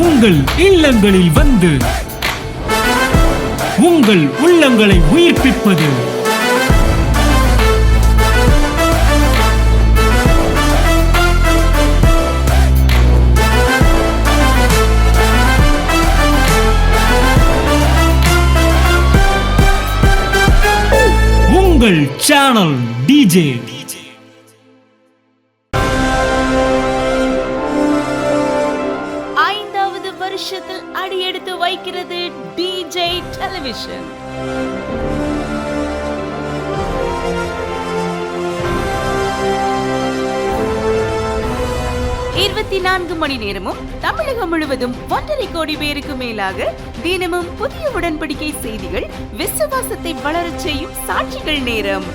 உங்கள் இல்லங்களில் வந்து உங்கள் உள்ளங்களை உயிர்ப்பிப்பது உங்கள் சேனல் டிஜே. வருஷத்தில் அடியெடுத்து வைக்கிறது டிஜே டெலிவிஷன். இருபத்தி 4 மணி நேரமும் தமிழகம் முழுவதும் 1.5 கோடி பேருக்கு மேலாக தினமும் புதிய உடன்படிக்கை செய்திகள், விசுவாசத்தை வளரச் செய்யும் சாட்சிகள் நேரம்.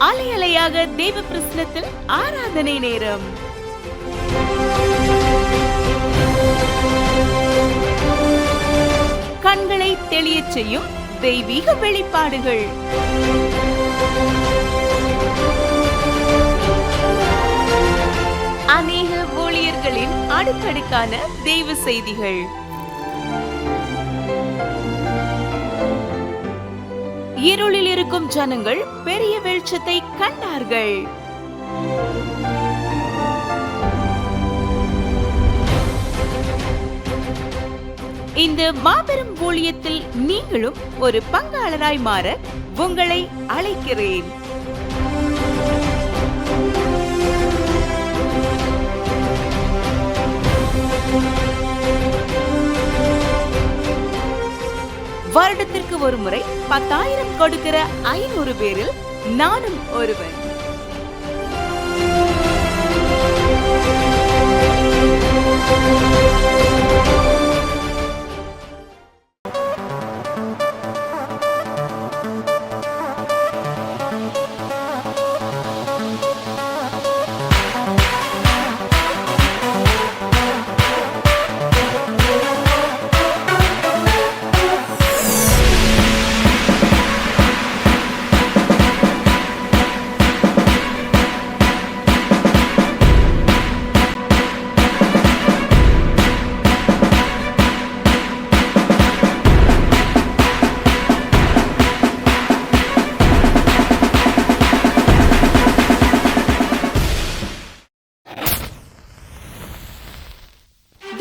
அலை அலையாக தேவ பிரசன்னத்தில் ஆராதனை நேரம். கண்களை தெளியச் செய்யும் தெய்வீக வெளிப்பாடுகள். அநேக ஊழியர்களின் அடுக்கடுக்கான தெய்வ செய்திகள். இருளில் இருக்கும் ஜனங்கள் பெரிய வெளிச்சத்தை கண்டார்கள். இந்த மாபெரும் ஊழியத்தில் நீங்களும் ஒரு பங்காளராய் மாற உங்களை அழைக்கிறேன். வருடத்திற்கு ஒரு முறை 10,000 கொடுக்கிற 500 பேரில் நானும் ஒருவன்.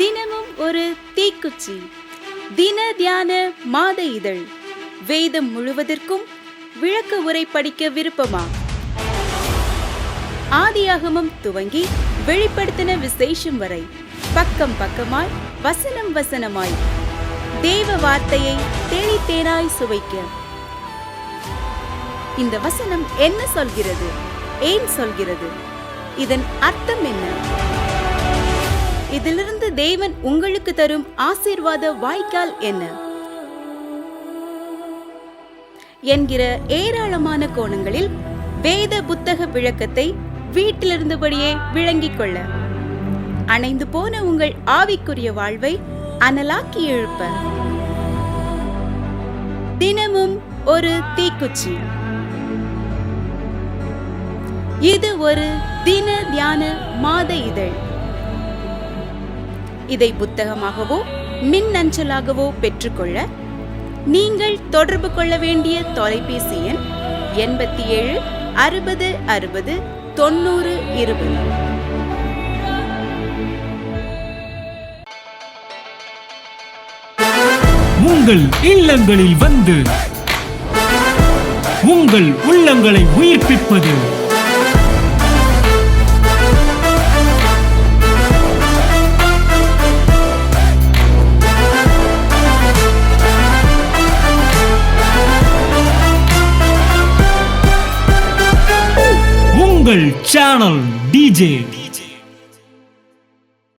தினமும் ஒரு தீக்குச்சி. தின தியான மாத இதழ். வேதம் முழுவதற்கும் விளக்க உரை படிக்க விருப்பமா? ஆதியாகமம் துவங்கி வெளிப்படுத்தின விசேஷம் வரை பக்கம் பக்கமாய், வசனம் வசனமாய் தேவ வார்த்தையை தேனாய் சுவைக்க. இந்த வசனம் என்ன சொல்கிறது? ஏன் சொல்கிறது? இதன் அர்த்தம் என்ன? இதிலிருந்து தேவன் உங்களுக்கு தரும் ஆசீர்வாத வாய்க்கால் என்ன என்கிற ஏராளமான கோணங்களில் வேத புத்தக விளக்கத்தை வீட்டிலிருந்தபடியே விளங்கிக் கொள்ள, அணைந்து போன உங்கள் ஆவிக்குரிய வாழ்வை அனலாக்கி எழுப்ப தினமும் ஒரு தீக்குச்சி. இது ஒரு தின தியான மாத இதழ். இதை புத்தகமாகவோ மின்னஞ்சலாகவோ பெற்றுக்கொள்ள நீங்கள் தொடர்பு கொள்ள வேண்டிய தொலைபேசி எண் 87 60 60 90 20. உங்கள் இல்லங்களில் வந்து உங்கள் உள்ளங்களை உயிர்ப்பிப்பது உங்கள் சேனல் டிஜே.